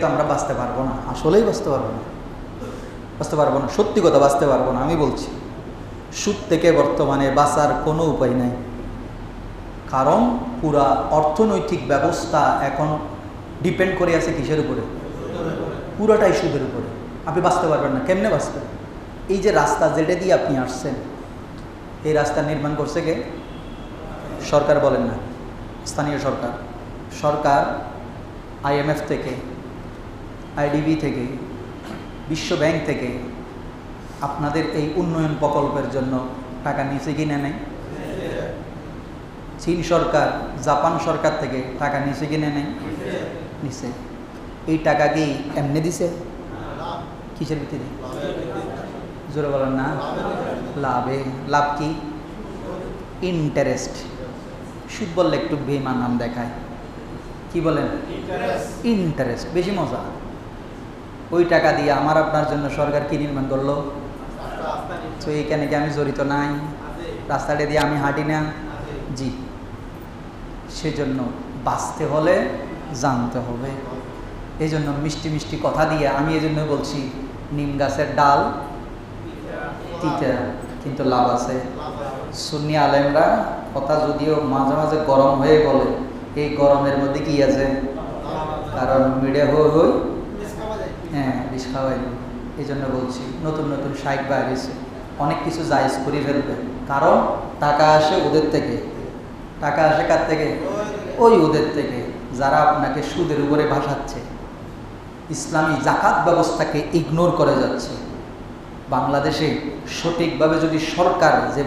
তো আমরা বাঁচতে পারবো না, আসলেই বাঁচতে পারবো না, সত্যি কথা বাঁচতে পারবো না। আমি বলছি সুদ থেকে বর্তমানে বাঁচার কোনো উপায় নাই, কারণ পুরা অর্থনৈতিক ব্যবস্থা এখন ডিপেন্ড করে আছে কিসের উপরে? পুরাটাই সুদের উপরে। আপনি বাঁচতে পারবেন না, কেমনে বাঁচবেন? এই যে রাস্তা যেটা দিয়ে আপনি আসছেন, এই রাস্তা নির্মাণ করছে কে? সরকার বলেন না, স্থানীয় সরকার। সরকার IMF থেকে, IDB থেকে, বিশ্ব ব্যাংক থেকে আপনাদের এই উন্নয়ন প্রকল্পের জন্য টাকা নিচে কিনে নেয়। চীন সরকার, জাপান সরকার থেকে টাকা নিচে কিনে নেয়, নিচে। এই টাকা কি এমনি দিছে? কিসের ভিত্তিতে? জোরে বলেন না। লাভে। লাভ কি? ইন্টারেস্ট। সুদ বললে একটু বেমান নাম দেখায়, কি বলেন? ইন্টারেস্ট। বেশি মজা। ওই টাকা দিয়ে আমার আপনার জন্য সরকার কি নির্মাণ করলো? তো এইখানে কি আমি জড়িত নাই? রাস্তাটা দিয়ে আমি হাঁটি না? জি। সেজন্য বাঁচতে হলে জানতে হবে। এই জন্য মিষ্টি মিষ্টি কথা দিয়ে আমি এই জন্য বলছি, নিম গাছের ডাল তিতা, কিন্তু লাভ আছে। সুন্নি আলেমরা কথা যদিও মাঝে মাঝে গরম হয়ে বলে, এই গরমের মধ্যে কি আছে? কারণ মিডিয়া হই হ্যাঁ বিষ খাওয়াই। এই জন্য বলছি নতুন নতুন শাইক বাইরেছে, অনেক কিছু জায়েজ করে ফেলবে, কারণ টাকা আসে ওদের থেকে। টাকা আসে কার থেকে? ওই ওদের থেকে, যারা আপনাকে সুদের উপরে ভাসাচ্ছে, ইসলামী জাকাত ব্যবস্থাকে ইগনোর করে যাচ্ছে। বাংলাদেশে সঠিকভাবে যদি সরকার যে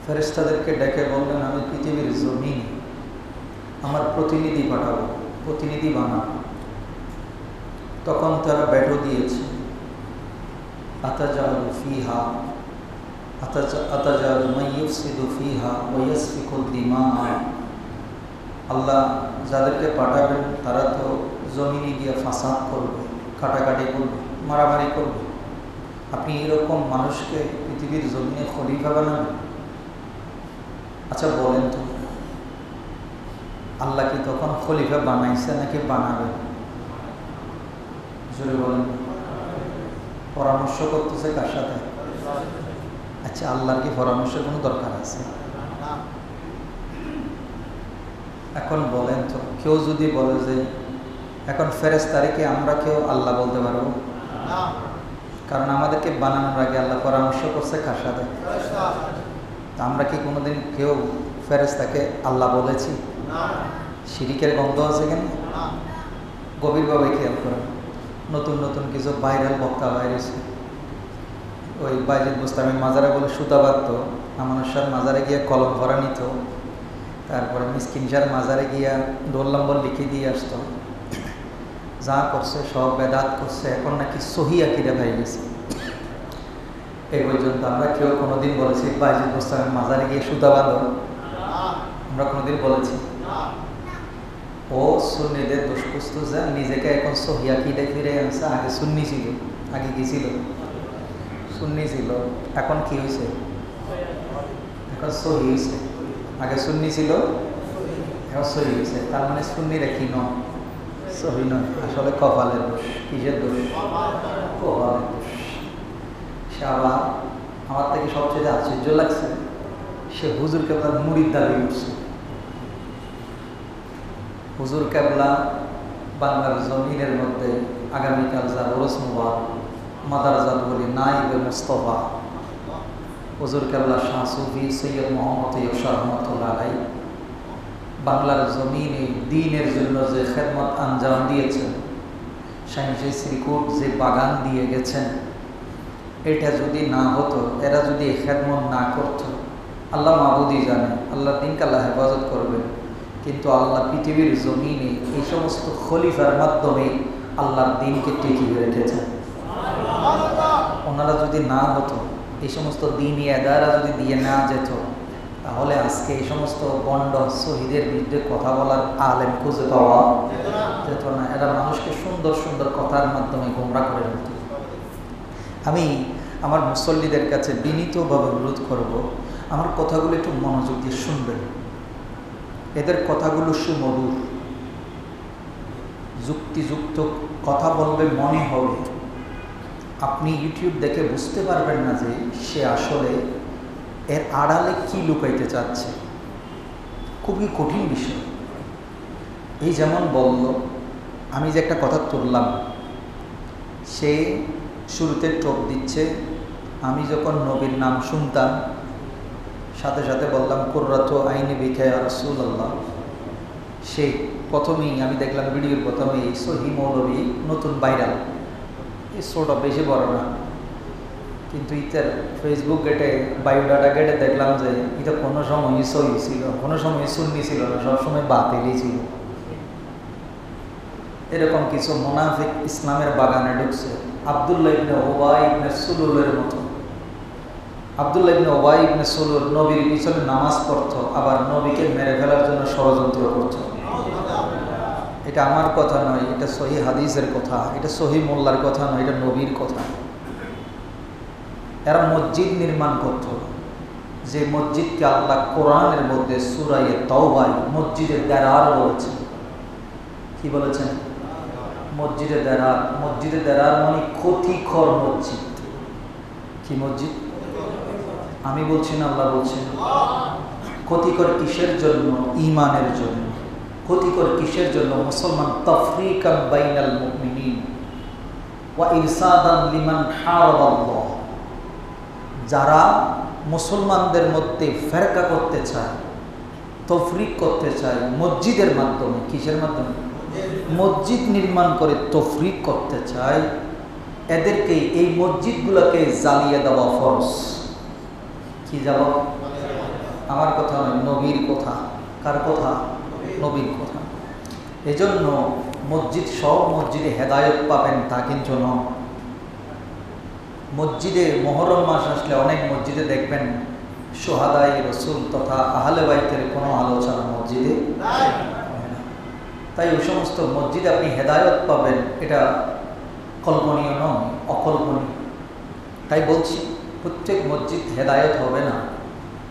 ফেরেশতাদেরকে ডেকে বললেন, আমি পৃথিবীর জমিন আমার প্রতিনিধি পাঠাবো, প্রতিনিধি বানাবো। তখন তারা ব্যাটো দিয়েছে, আতাজালু ফিহা আতাজালু মান ইউফসিদু ফিহা ওয়া ইয়াসফিকুদ দিমা। আল্লাহ যাদেরকে পাঠাবেন তারা তো জমিনে গিয়ে ফাসাদ করবে, কাটাকাটি করবে, মারামারি করবে। আপনি এরকম মানুষকে পৃথিবীর জমিনে খলিফা বানাবেন? আচ্ছা বলেন তো, আল্লাহ কি তখন খলিফা বানাইছে নাকি বানাবেন? জোরে বলেন। পরামর্শ করতেছে কার সাথে? আচ্ছা, আল্লাহর কি পরামর্শের কোনো দরকার আছে? এখন বলেন তো, কেউ যদি বলে যে এখন ফেরেশতাদেরকে আমরা কেউ আল্লাহ বলতে পারবো? কারণ আমাদেরকে বানানোর আগে আল্লাহ পরামর্শ করছে কার সাথে? আমরা কি কোনোদিন কেউ ফেরেশতাকে আল্লাহ বলেছি? শিরিকের গন্ধ আছে কেন? গভীরভাবে খেয়াল করেন। নতুন নতুন কিছু ভাইরাল বক্তা বাইরেছে। ওই বাইজিদ বুস্তামি মাজারে বলে সুতা বাঁধত, আমানুর শাহ মাজারে গিয়ে কলম ভরা নিত, তারপরে মিসকিন শাহর মাজারে গিয়া রোল নম্বর লিখে দিয়ে আসতো। যা করছে সব বেদাত করছে, এখন নাকি সহি আকিদা হয়ে গেছে। এই পর্যন্ত আমরা কেউ কোনোদিন বলেছি বাইজিদ বোস্তামের মাজারে গিয়ে সুতা বাঁধো? আমরা কোনোদিন বলেছি? ও সুন্নিদের দুষ্কুস্ত যা নিজেকে এখন সহি আকিদায় ফিরে আনছে। আগে সুন্নি ছিল, আগে কি ছিল? সুন্নি ছিল, এখন কি হয়েছে? এখন সহি হয়েছে। আগে সুন্নি ছিল, এখন সহি হয়েছে। তার মানে সুন্নিরা কি নয়? সহি নয়, আসলে কপালের দোষ। কিসের দোষ? কপালের দোষ। সে আবার আমার থেকে সবচেয়ে আশ্চর্য লাগছে, সে হুজুর কেবলার মুড়ির দাবি উঠছে। হুজুর কেবলা বাংলার জমিনের মধ্যে আগামীকাল যার ওরস মুবারক মাদারজাত বলি নাইবে মুস্তফা হুজুর কেবলা শাহ সুফি সৈয়দ মোহাম্মদ ইরশাদ রহমাতুল্লাহ আলাইহি বাংলার জমিনে দ্বীনের জন্য যে খেদমত আঞ্জাম দিয়েছেন, শাহিনশাহী শ্রীকুট যে বাগান দিয়ে গেছেন, এটা যদি না হতো, এরা যদি খেদমত না করত, আল্লাহ মাহবুদই জানে আল্লাহ দিনকে আল্লাহ হেফাজত করবেন। কিন্তু আল্লাহ পৃথিবীর জমিনে এই সমস্ত খলিফার মাধ্যমে আল্লাহর দিনকে টিকিয়ে রেখেছেন। ওনারা যদি না হতো, এই সমস্ত দিনই এদারা যদি দিয়ে না যেত, তাহলে আজকে এই সমস্ত বন্ড শহীদের বিরুদ্ধে কথা বলার আলেম খুঁজে পাওয়া যেত না। এরা মানুষকে সুন্দর সুন্দর কথার মাধ্যমে গোমরাহ করে দিত। আমি আমার মুসল্লিদের কাছে বিনীতভাবে অনুরোধ করব, আমার কথাগুলো একটু মনোযোগ দিয়ে শুনবেন। এদের কথাগুলো সুমধুর, যুক্তিযুক্ত কথা বলবে, মনে হবে। আপনি ইউটিউব দেখে বুঝতে পারবেন না যে সে আসলে এর আড়ালে কি লুকাইতে চাচ্ছে। খুবই কঠিন বিষয়। এই যেমন বলল, আমি যে একটা কথা তুললাম, সে শুরুতে টোপ দিচ্ছে। আমি যখন নবীর নাম শুনতাম, সাথে সাথে বললাম কুররাতু আইনি বিকা ইয়া রাসূলুল্লাহ। সে প্রথমেই আমি দেখলাম ভিডিওর প্রথমেই সহি মৌলবী নতুন ভাইরাল, এই ছোটো বেশি বড় না, কিন্তু ইতার ফেসবুক ঘেটে বায়োডাটা ঘেটে দেখলাম যে এটা কোনো সময় সহি ছিল, কোনো সময় সুন্নি ছিল না, সবসময় বাতিলই ছিল। এরকম কিছু মুনাফিক ইসলামের বাগানে ঢুকছে। আব্দুল্লাহ ইবনে উবাই ইবনে সুলুলের মতো। আব্দুল্লাহ ইবনে উবাই ইবনে সুলুল নবীর পিছনে নামাজ পড়তো, আবার নবীকে মেরে ফেলার জন্য ষড়যন্ত্র করত। এটা আমার কথা নয়, এটা সহি হাদিসের কথা, এটা সহি মোল্লার কথা নয়, এটা নবীর কথা। এরা মসজিদ নির্মাণ করত, যে মসজিদকে আল্লাহ কোরআনের মধ্যে সূরা তাওবায় মসজিদের দেরার বলেছেন। কি বলেছেন? মসজিদের দেরার। মসজিদের দেরার মানে ক্ষতিকর মসজিদ। কি মসজিদ? আমি বলছি না, আল্লাহ বলছেন। ক্ষতিকর কিসের জন্য? ঈমানের জন্য। ক্ষতিকর কিসের জন্য? মুসলমান তাফরিকান বাইনাল মুমিনিন ওয়া ইরসাদান লিমান হারাবাল্লাহ। যারা মুসলমানদের মধ্যে ফেরকা করতে চায়, তফরিক করতে চায় মসজিদের মাধ্যমে। কিসের মাধ্যমে? মসজিদ নির্মাণ করে তফরিক করতে চায়, এদেরকে এই মসজিদগুলোকে জ্বালিয়ে দেওয়া ফরজ। কি জবাব? আমার কথা নয়, নবীর কথা। কার কথা? নবীর কথা। এজন্য মসজিদ, সব মসজিদে হেদায়েত পাবেন তা কিন্তু নয়। মসজিদে মুহররম মাস আসলে অনেক মসজিদে দেখবেন শুহাদায়ে রাসূল তথা আহলে বাইতের কোনো আলোচনা মসজিদে নাই। তাই ওই সমস্ত মসজিদে আপনি হেদায়েত পাবেন, এটা কল্পনীয় নয়, অকল্পনীয়। তাই বলছি, প্রত্যেক মসজিদ হেদায়েত হবে না।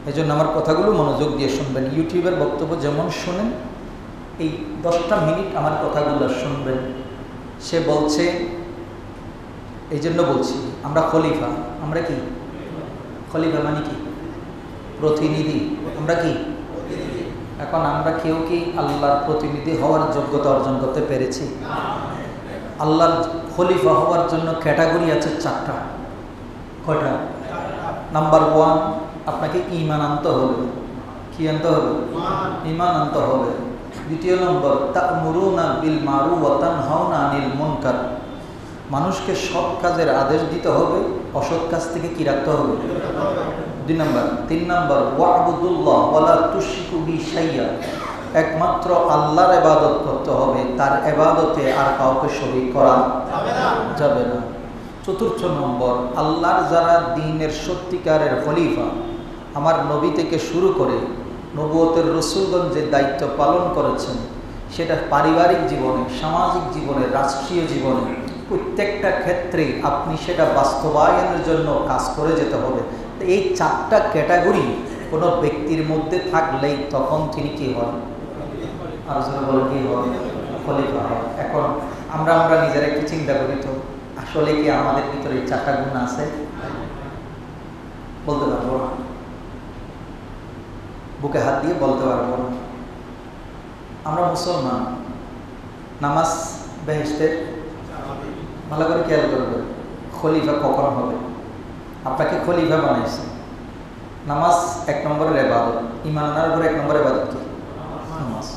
এজন্য আমার কথাগুলো মনোযোগ দিয়ে শুনবেন। ইউটিউবের বক্তব্য যেমন শোনেন, এই 10টা মিনিট আমার কথাগুলো শুনবেন। সে বলছে, এই জন্য বলছি আমরা খলিফা। আমরা কি খলিফা? মানে কি? প্রতিনিধি। আমরা কি? এখন আমরা কেউ কি আল্লাহর প্রতিনিধি হওয়ার যোগ্যতা অর্জন করতে পেরেছি? আল্লাহর খলিফা হওয়ার জন্য ক্যাটাগরি আছে 4টা। কয়টা? নাম্বার 1, আপনাকে ঈমান আনতে হবে। কি আনতে হবে? ঈমান আনতে হবে। দ্বিতীয় নম্বর, তা'মুরুনা বিল মারুফ ওয়া তানহাউনা আনিল মুনকার। মানুষকে সৎ কাজের আদেশ দিতে হবে, অসৎ কাজ থেকে কি রাখতে হবে? 2 নম্বর। 3 নম্বর ওয়া'বুদুল্লাহ ওয়ালা তুশরিকু বিহি শাইয়্যা, একমাত্র আল্লাহর ইবাদত করতে হবে, তার ইবাদতে আর কাউকে শরীক করা যাবে না। 4 নম্বর, আল্লাহর যারা দ্বীনের সত্যিকারের খলিফা, আমার নবী থেকে শুরু করে নবুয়তের রাসূলগণ যে দায়িত্ব পালন করেছেন, সেটা পারিবারিক জীবনে, সামাজিক জীবনে, রাষ্ট্রীয় জীবনে প্রত্যেকটা ক্ষেত্রেই আপনি সেটা বাস্তবায়নের জন্য কাজ করে যেতে হবে। তো এই 4টা ক্যাটাগরি কোনো ব্যক্তির মধ্যে থাকলেই তখন তিনি কি হন? আর বলে কি হন? খলিফা হন। এখন আমরা নিজেরা একটু চিন্তা করি তো, আসলে কি আমাদের ভিতরে এই 4টা গুণ আছে? বলতে পারবো না, বুকে হাত দিয়ে বলতে পারবো না। আমরা মুসলমান, নামাজ বেহেশতের, ভালো করে খেয়াল করবে, খলিফা কখন হবে? আপনাকে খলিফা বানাইছে। নামাজ 1 নম্বরের ইবাদত, ঈমান আনার উপরে 1 নম্বরের ইবাদত কি? নামাজ।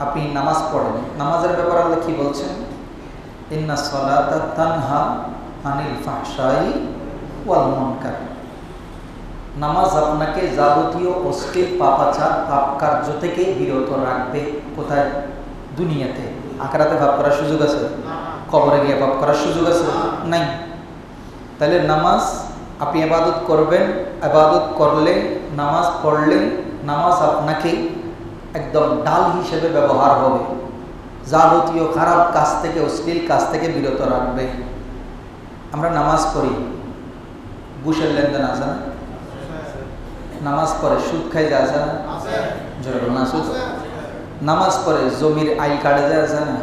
আপনি নামাজ পড়েন, নামাজের ব্যাপারে আল্লাহ কি বলছেন? ইন্নাস সালাতা তানহা আনিল ফাহশাই ওয়াল মুনকার। নামাজ আপনাকে যাবতীয় অশ্লীল পাপাচার পাপ কার্য থেকে বিরত রাখবে। কোথায়? দুনিয়াতে। আখিরাতে পাপ করার সুযোগ আছে? কবরে গিয়ে পাপ করার সুযোগ আছে? নাই। তাহলে নামাজ আপনি ইবাদত করবেন, ইবাদত করলে, নামাজ পড়লে, নামাজ আপনাকে একদম ডাল হিসেবে ব্যবহার হবে, যাবতীয় খারাপ কাজ থেকে, অশ্লীল কাজ থেকে বিরত রাখবে। আমরা নামাজ পড়ি, ঘুষের লেনদেন আছে না? নামাজ পড়ে সুদ খাই যায় আছে না? না সুদ। নামাজ পড়ে জমির আইল কাটে যায় আছে না?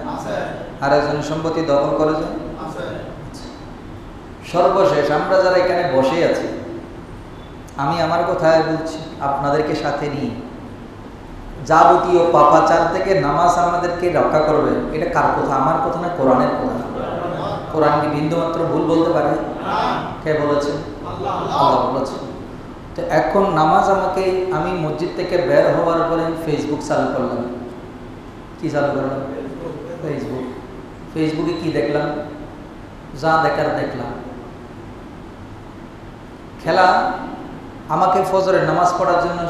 আর একজনের সম্পত্তি দখল করে যায়। সর্বশেষ আমরা যারা এখানে বসে আছি, আমি আমার কথায় বলছি, আপনাদেরকে সাথে নিয়ে, যাবতীয় পাপাচার থেকে নামাজ আমাদেরকে রক্ষা করবে। এটা কার কথা? আমার কথা না, কোরআনের কথা। কোরআন কি বিন্দুমাত্র ভুল বলতে পারে? কে বলেছে? আল্লাহ বলেছে। তো এখন নামাজ আমাকে, আমি মসজিদ থেকে বের হওয়ার পরে ফেসবুক চালু করলাম। কি চালু করলাম? ফেসবুক। ফেসবুকে কি দেখলাম? যা দেখার দেখলাম। খেলা, আমাকে ফজরের নামাজ পড়ার জন্য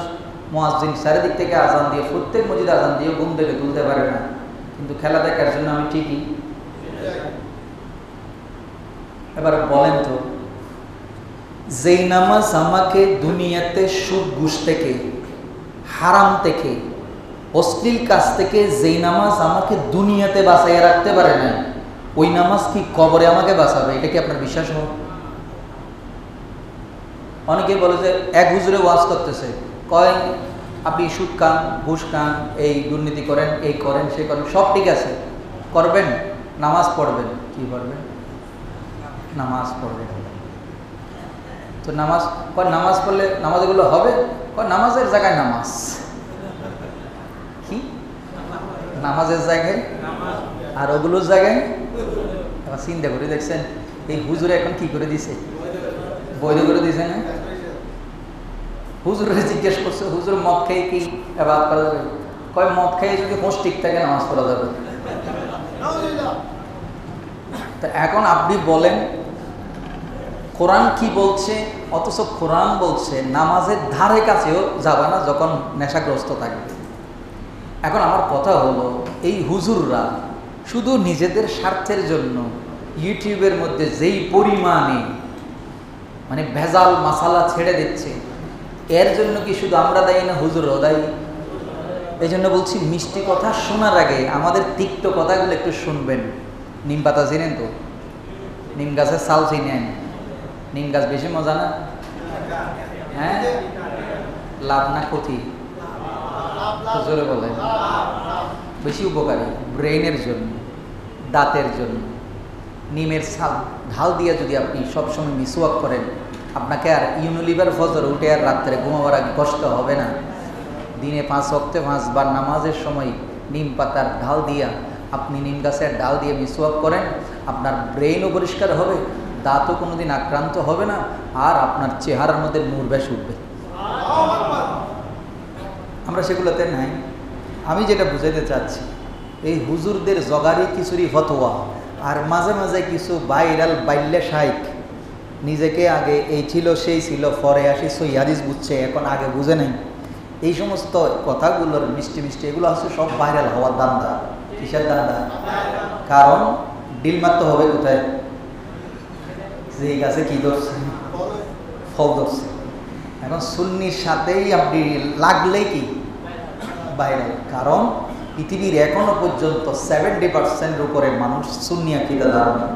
মুয়াজ্জিন চারিদিক থেকে আজান দিয়ে, প্রত্যেক মসজিদে আজান দিয়ে ঘুম থেকে তুলতে পারে না, কিন্তু খেলা দেখার জন্য আমি ঠিকই। এবার বলেন তো, যেই নামাজ আমাকে দুনিয়াতে সুদ ঘুষ থেকে, হারাম থেকে, অশ্লীল কাজ থেকে যেই নামাজ আমাকে দুনিয়াতে বাঁচাইয়া রাখতে পারে না, ওই নামাজ কি কবরে আমাকে বাঁচাবে? এটা কি আপনার বিশ্বাস হবে? অনেকে বলে যে এক হুজুরে ওয়াজ করতেছে, কয় আপনি সুদ খান, ঘুষ খান, এই দুর্নীতি করেন, এই করেন, সে করেন, সব ঠিক আছে, করবেন, নামাজ পড়বেন। কি করবেন? নামাজ পড়বেন। তো নামাজ, নামাজ পড়লে নামাজ এগুলো হবে? নামাজের জায়গায় নামাজ। কি নামাজের জায়গায় আর ওগুলোর জায়গায়? এবার চিন্তা করে দেখছেন এই হুজুরে এখন কি করে দিছে? বৈধ করে দিয়েছে না? হুজুরে জিজ্ঞেস করছে, হুজুর মদ খেয়ে কি ইবাদত করা যাবে? কয় মদ খেয়ে যদি হোশ ঠিক থাকে নামাজ পড়া যাবে। তা এখন আপনি বলেন কোরআন কি বলছে? অথচ কোরআন বলছে নামাজের ধারে কাছেও যাবে না যখন নেশাগ্রস্ত থাকবে। এখন আমার কথা হলো, এই হুজুররা শুধু নিজেদের স্বার্থের জন্য ইউটিউবের মধ্যে যেই পরিমাণে মানে ভেজাল মাসালা ছেড়ে দিচ্ছে, এর জন্য কি শুধু আমরা দায়ী না, হুজুরও দায়ী? এই জন্য বলছি, মিষ্টি কথা শোনার আগে আমাদের তিক্ত কথাগুলো একটু শুনবেন। নিম পাতা চিনেন তো? নিম গাছের ছাল চিনেন? নিম গাছ বেশি মজা না? হ্যাঁ, লাভ না ক্ষতি? জোরে বলে। বেশি উপকারী ব্রেইনের জন্য, দাঁতের জন্য। নিমের ছাল ঢাল দিয়ে যদি আপনি সবসময় মিসওয়াক করেন, আপনাকে আর ইউনিলিভার ফজর উঠে আর রাত্রে ঘুমাবার আগে কষ্ট হবে না। দিনে 5 ওয়াক্তে 5 বার নামাজের সময় নিম পাতার ঢাল দিয়া, আপনি নিম গাছের ডাল দিয়ে মিসওয়াক করেন, আপনার ব্রেইনও পরিষ্কার হবে, দাঁতও কোনোদিন আক্রান্ত হবে না, আর আপনার চেহারার মধ্যে নূর বেশ উঠবে। আমরা সেগুলোতে নাই। আমি যেটা বুঝাইতে চাচ্ছি, এই হুজুরদের জগারি কিছুরই ফতোয়া আর মাঝে মাঝে কিছু ভাইরাল বাইল্যা শাইখ, নিজেকে আগে এই ছিল সেই ছিল, পরে আসি সই হাদিস বুঝছে, এখন আগে বুঝে নেই। এই সমস্ত কথাগুলোর মিষ্টি মিষ্টি এগুলো আছে সব ভাইরাল হওয়ার দান্দা। কিসের দান্দা? কারণ ডিল মারতে হবে কোথায়? যে গাছে কি ধরছে? ফল ধরছে। এখন সুন্নির সাথেই আপনি লাগলেই কি ভাইরাল। কারণ পৃথিবীর এখনো পর্যন্ত 70% উপরে মানুষ সুন্নি আকীদা ধারণা।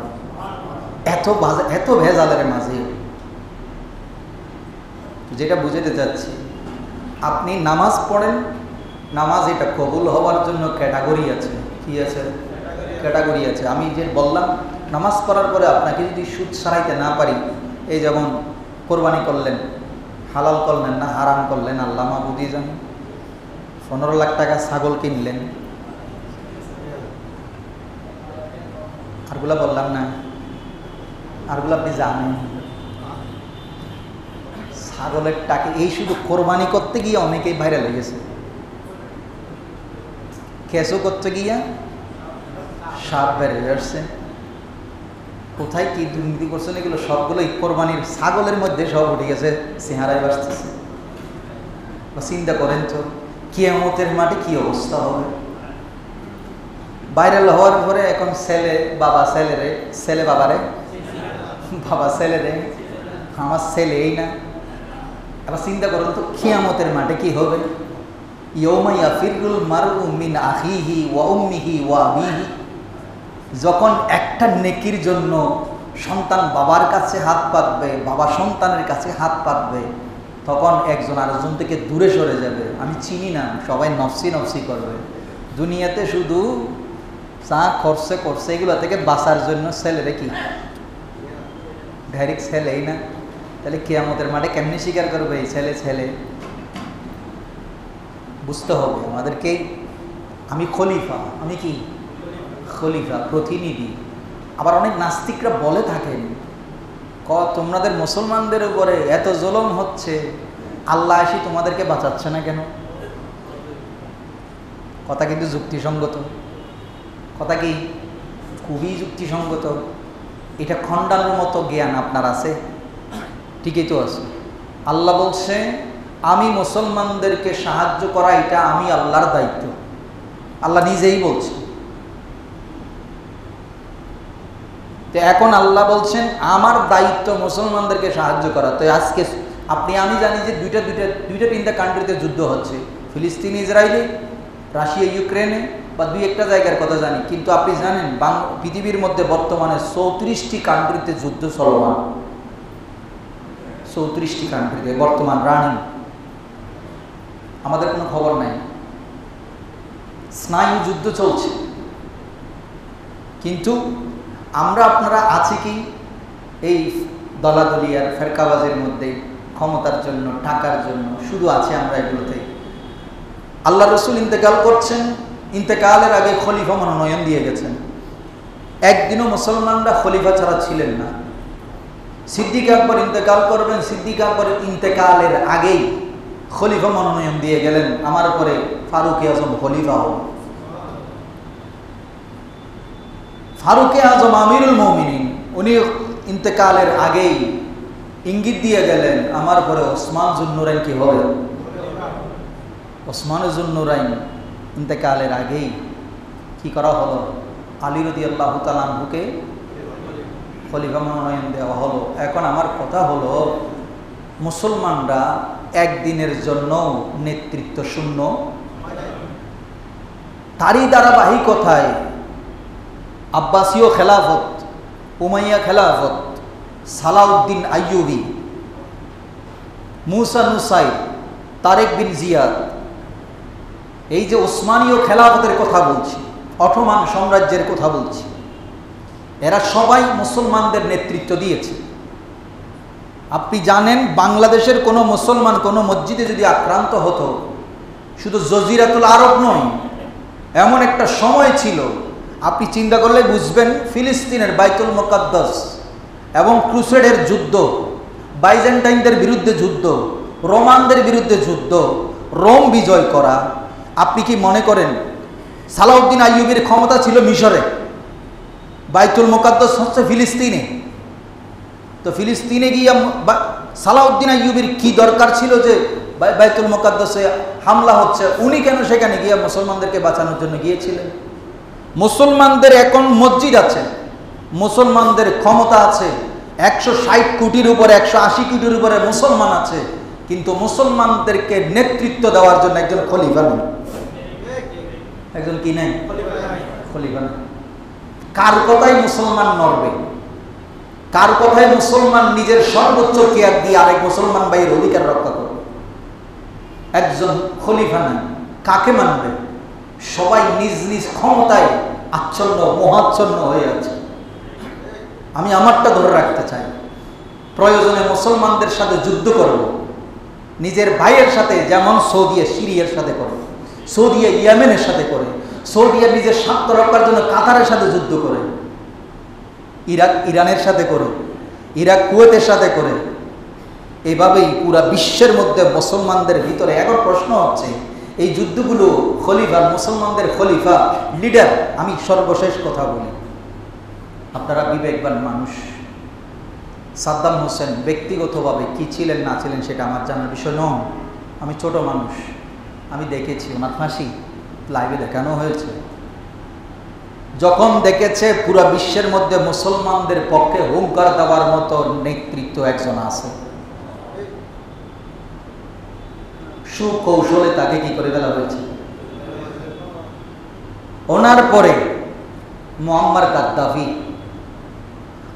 এত ভেজালের মাঝে যেটা বুঝাতে চাচ্ছি, আপনি নামাজ পড়েন, নামাজ এটা কবুল হওয়ার জন্য ক্যাটাগরি আছে। কি আছে? ক্যাটাগরি আছে। আমি যে বললাম নামাজ পড়ার পরে আপনাকে যদি সুদ সারাইতে না পারি, এই যেমন কোরবানি করলেন, হালাল করলেন না হারাম করলেন আল্লাহ মাবুদি জানেন। 15 লাখ টাকা ছাগল কিনলেন, আরগুলা বললাম না, আরগুলো আপনি জানেন। ছাগলের টাকা এই শুধু কোরবানি করতে গিয়ে অনেকেই ভাইরাল হয়ে গেছে। কেসও করতে গিয়া সাপ বেড়ে যাচ্ছে। কোথায় কি দুর্নীতি করছেন এগুলো সবগুলো কোরবানির ছাগলের মধ্যে সব উঠে গেছে, চেহারায় বাসতেছে। চিন্তা করেন তো কিয়ামতের মাঠে কি অবস্থা হবে। ভাইরাল হওয়ার পরে এখন ছেলে বাবা ছেলেরে, ছেলে বাবারে, বাবা ছেলেরে, আমার ছেলে এই না। এবার চিন্তা করুন তো কিয়ামতের মাঠে কি হবে। ইয়াউমা ইয়াফিরুল মারউ মিন আখিহি ওয়া উম্মিহি ওয়া আবিহি। যখন একটা নেকির জন্য সন্তান বাবার কাছে হাত পাতবে, বাবা সন্তানের কাছে হাত পাতবে, তখন একজন আরেকজন থেকে দূরে সরে যাবে। আমি চিনি না, সবাই নফসি নফসি করবে। দুনিয়াতে শুধু যা করছে এগুলো থেকে বাঁচার জন্য ছেলেরা কি ডাইরেক্ট ছেলেই না। তাহলে কিয়ামতের মাঠে কেমনি স্বীকার করবে এই ছেলে ছেলে? বুঝতে হবে আমাদেরকে। আমি খলিফা, আমি কি খলিফা, প্রতিনিধি। আবার অনেক নাস্তিকরা বলে থাকেন, তোমাদের মুসলমানদের উপরে এত জুলুম হচ্ছে, আল্লাহ এসে তোমাদেরকে বাঁচাচ্ছে না কেন? কথা কিন্তু যুক্তিসঙ্গত, কথা কি খুবই যুক্তিসঙ্গত। এটা খণ্ডানোর মতো জ্ঞান আপনার আছে? ঠিকই তো আছে। আল্লাহ বলছে আমি মুসলমানদেরকে সাহায্য করা এটা আমি আল্লাহর দায়িত্ব। আল্লাহ নিজেই বলছে। তো এখন আল্লাহ বলছেন আমার দায়িত্ব মুসলমানদেরকে সাহায্য করা। তো আজকে আমি জানি যে দুইটা তিনটা কান্ট্রিতে যুদ্ধ হচ্ছে, ফিলিস্তিন ইসরায়েলে, রাশিয়া ইউক্রেনে, বা দুই একটা জায়গার কথা জানি। কিন্তু আপনি জানেন পৃথিবীর মধ্যে বর্তমানে 34টি কান্ট্রিতে যুদ্ধ চলমান। 34টি কান্ট্রিতে বর্তমান রানিং। আমাদের কোনো খবর নাই। স্নায়ু যুদ্ধ চলছে। কিন্তু আমরা আপনারা আছি কি এই দলাদলি আর ফেরকাবাজের মধ্যে, ক্ষমতার জন্য, টাকার জন্য শুধু আছে আমরা এগুলোতে। আল্লাহ রসুল ইন্তেকাল করছেন, ইন্তেকালের আগে খলিফা মনোনয়ন দিয়ে গেছেন। একদিনও মুসলমানরা খলিফা ছাড়া ছিলেন না। সিদ্দিক আকবর ইন্তেকাল করবেন, সিদ্দিক আকবরের ইন্তেকালের আগেই খলিফা মনোনয়ন দিয়ে গেলেন, আমার উপরে ফারুক-এ আজম খলিফা হন। ফারুক-এ আজম আমিরুল মুমিনিন, উনি ইন্তেকালের আগেই ইঙ্গিত দিয়ে গেলেন আমার পরে ওসমান জুন্নুরাইন কি হবে। ওসমান জুন্নুরাইন ইন্তেকালের আগেই কি করা হলো, আলী রাদিয়াল্লাহু তাআলা আনহুকে খলিফা মনোনয়ন দেওয়া হলো। এখন আমার কথা হলো, মুসলমানরা একদিনের জন্য নেতৃত্ব শূন্য। তারই ধারাবাহিকতায় আব্বাসীয় খেলাফত, উমাইয়া খেলাফত, সালাউদ্দিন আইয়ুবী, মুসা নুসাইর, তারেক বিন জিয়াদ, এই যে ওসমানীয় খেলাফতের কথা বলছি, অটোমান সাম্রাজ্যের কথা বলছি, এরা সবাই মুসলমানদের নেতৃত্ব দিয়েছে। আপনি জানেন বাংলাদেশের কোনো মুসলমান কোনো মসজিদে যদি আক্রান্ত হতো, শুধু জজিরাতুল আরব নয়, এমন একটা সময় ছিল, আপনি চিন্তা করলে বুঝবেন, ফিলিস্তিনের বাইতুল মুকাদ্দাস এবং ক্রুসেডের যুদ্ধ, বাইজেন্টাইনদের বিরুদ্ধে যুদ্ধ, রোমানদের বিরুদ্ধে যুদ্ধ, রোম বিজয় করা। আপনি কি মনে করেন সালাউদ্দিন আইয়ুবীর ক্ষমতা ছিল মিশরে, বাইতুল মুকাদ্দাস হচ্ছে ফিলিস্তিনে? তো ফিলিস্তিনে গিয়ে সালাউদ্দিন আইয়ুবের কি দরকার ছিল যে বাইতুল মুকাদ্দাসে হামলা হচ্ছে, উনি কেন সেখানে গিয়ে মুসলমানদেরকে বাঁচানোর জন্য গিয়েছিলেন? মুসলমানদের এখন মসজিদ আছে, মুসলমানদের ক্ষমতা আছে, 160 কোটির উপরে 180 কোটির উপরে মুসলমান আছে, কিন্তু মুসলমানদেরকে নেতৃত্ব দেওয়ার জন্য একজন খলিফা নেই। একজন কি নেই? খলিফা নেই। কার কথায় মুসলমান নড়বে? কার কথায় মুসলমান নিজের সর্বোচ্চ কেয়ার দিয়ে আরেক মুসলমান ভাইয়ের অধিকার রক্ষা করবে? একজন খলিফা নেই, কাকে মানবে? সবাই নিজ নিজ ক্ষমতায় আচ্ছন্ন মোহাচ্ছন্ন হয়ে আছে। আমি আমারটা ধরে রাখতে চাই, প্রয়োজনে মুসলমানদের সাথে যুদ্ধ করব, নিজের ভাইয়ের সাথে, যেমন সৌদি সিরিয়ার সাথে করে, সৌদি ইয়েমেনের সাথে করে, সৌদি নিজের স্বার্থ রক্ষার জন্য কাতারের সাথে যুদ্ধ করে, ইরাক ইরানের সাথে করে, ইরাক কুয়েতের সাথে করে, এভাবেই পুরা বিশ্বের মধ্যে মুসলমানদের ভিতরে। এখন প্রশ্ন হচ্ছে এই যুদ্ধগুলো খলিফা, মুসলমানদের খলিফা লিডার। আমি সর্বশেষ কথা বলি, আপনারা বিবেকবান মানুষ। সাদ্দাম হোসেন ব্যক্তিগতভাবে কি ছিলেন না ছিলেন সেটা আমার জানার বিষয় নয়, আমি ছোট মানুষ, আমি দেখেছি ওনার ফাঁসি লাইভে দেখানো হয়েছে। যখন দেখেছে পুরো বিশ্বের মধ্যে মুসলমানদের পক্ষে হুঙ্কার দেওয়ার মতো নেতৃত্ব একজন আছে, সুকৌশলে তাকে কি করে ফেলা হয়েছে। ওনার পরে মুয়াম্মার গাদ্দাফি।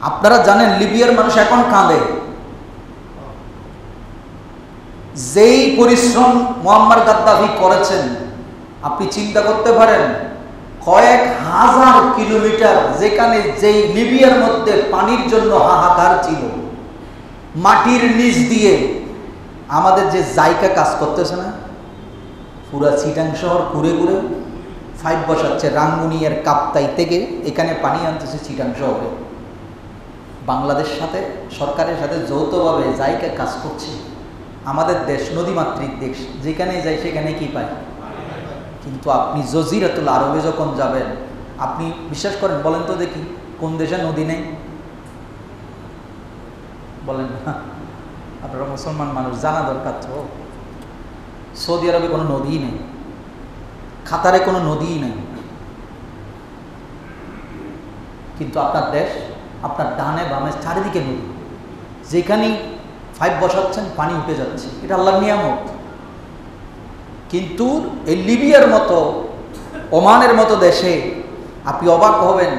আপনারা জানেন লিবিয়ার মানুষ এখন কাঁদে। যেই পরিশ্রম মুয়াম্মার গাদ্দাফি করেছেন, আপনি চিন্তা করতে পারেন কয়েক হাজার কিলোমিটার, যেখানে যেই লিবিয়ার মধ্যে পানির জন্য হাহাকার ছিল, মাটির নিচ দিয়ে আমাদের যে জায়গা কাজ করতেছে না, পুরা চিটাং শহর ঘুরে ঘুরে ফাইভ বসাচ্ছে, রাঙ্গুনিয়ার কাপ্তাই থেকে এখানে পানি আনতেছে চিটাং শহরে। বাংলাদেশ সাথে সরকারের সাথে যৌথভাবে জায়গা কাজ করছে। আমাদের দেশ নদীমাতৃক দেশ, যেখানে যাই সেখানে কি পায়। কিন্তু আপনি জজিরাতুল আরবে যখন যাবেন, আপনি বিশ্বাস করেন, বলেন তো দেখি কোন দেশে নদী নেই? বলেন না, আপনারা মুসলমান মানুষ, জানা দরকার তো। সৌদি আরবে কোনো নদী নেই, কাতারে কোনো নদীই নেই, কিন্তু আপনার দেশ, আপনার ডানে বামে চারিদিকে নদী, যেখানেই পাইপ বসাচ্ছেন পানি উঠে যাচ্ছে। এটা আল্লাহর নিয়ামত। কিন্তু এই লিবিয়ার মতো, ওমানের মতো দেশে আপনি অবাক হবেন,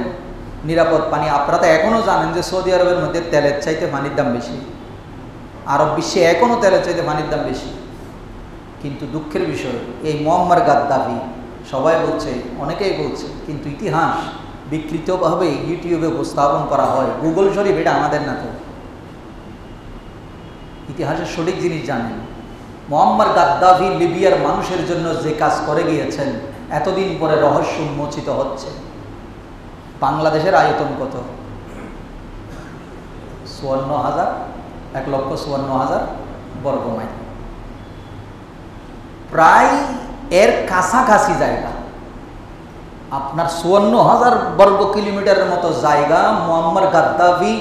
নিরাপদ পানি। আপনারা তো এখনও জানেন যে সৌদি আরবের মধ্যে তেলের চাইতে পানির দাম বেশি, আরব বিশ্বে এখনও তেলের চাইতে পানির দাম বেশি। কিন্তু দুঃখের বিষয়, এই মুয়াম্মার গাদ্দাফি, সবাই বলছে, অনেকেই বলছে, কিন্তু ইতিহাস বিকৃতভাবে ইউটিউবে উপস্থাপন করা হয়। গুগল শরীফ এটা আমাদের না তো, ইতিহাসের সঠিক জিনিস জানেন। মুয়াম্মার গাদ্দাফি লিবিয়ার মানুষের জন্য যে কাজ করে গিয়েছেন, এতদিন পরে রহস্য উন্মোচিত হচ্ছে। বাংলাদেশের আয়তন কত? ৫৪,০০০, ১,৫৪,০০০ বর্গমাইল, প্রায় এর কাছাকাছি জায়গা। আপনার ৫৪,০০০ বর্গ কিলোমিটারের মতো জায়গা মুয়াম্মার গাদ্দাফি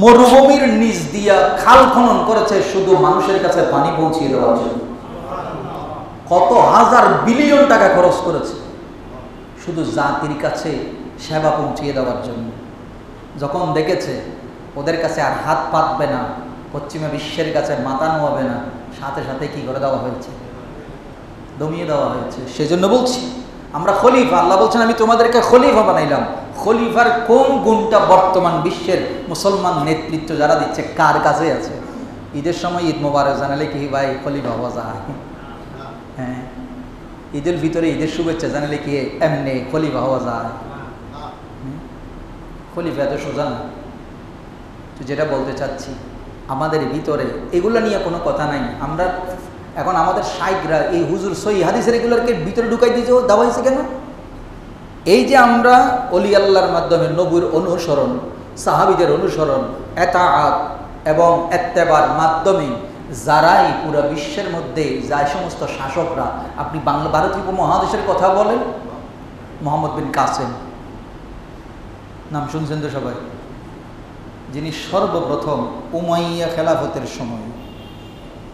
মরুভূমির নিচ দিয়া খাল খনন করেছে শুধু মানুষের কাছে পানি পৌঁছিয়ে দেওয়ার জন্য। কত হাজার বিলিয়ন টাকা খরচ করেছে শুধু জাতির কাছে সেবা পৌঁছিয়ে দেওয়ার জন্য। যখন দেখেছে ওদের কাছে আর হাত পাতবে না, পশ্চিমা বিশ্বের কাছে মাথা নোয়াবে না, সাথে সাথে কি করে দেওয়া হয়েছে? দমিয়ে দেওয়া হয়েছে। সেজন্য বলছি, আমরা খলিফা, আল্লাহ বলছেন আমি তোমাদেরকে খলিফা বানাইলাম। খলিফার কোন গুণটা বর্তমান বিশ্বের মুসলমান নেতৃত্ব যারা দিচ্ছে কার কাছে আছে? ঈদের সময় ঈদ মোবারক জানালে কি ভাই খলিফা হওয়া যায়? হ্যাঁ, ঈদের ভিতরে ঈদের শুভেচ্ছা জানালে কি এমনি খলিফা হওয়া যায়? খলিফা এত সোজা না। তো যেটা বলতে চাচ্ছি, আমাদের ভিতরে এগুলো নিয়ে কোনো কথা নাই। আমরা এখন আমাদের শাইখরা এই হুজুর সহি হাদিসের এগুলোকে ভিতরে ঢুকাই দিয়ে দেওয়া হয়েছে কেন? এই যে আমরা অলি আল্লাহর মাধ্যমে নবীর অনুসরণ, সাহাবীদের অনুসরণ, এতাআত এবং ইত্তেবার মাধ্যমে যারাই পুরো বিশ্বের মধ্যে যায় সমস্ত শাসকরা, আপনি ভারতীয় উপমহাদেশের কথা বলেন, মোহাম্মদ বিন কাসেম নাম শুনছেন তো সবাই, যিনি সর্বপ্রথম উমাইয়া খেলাফতের সময়,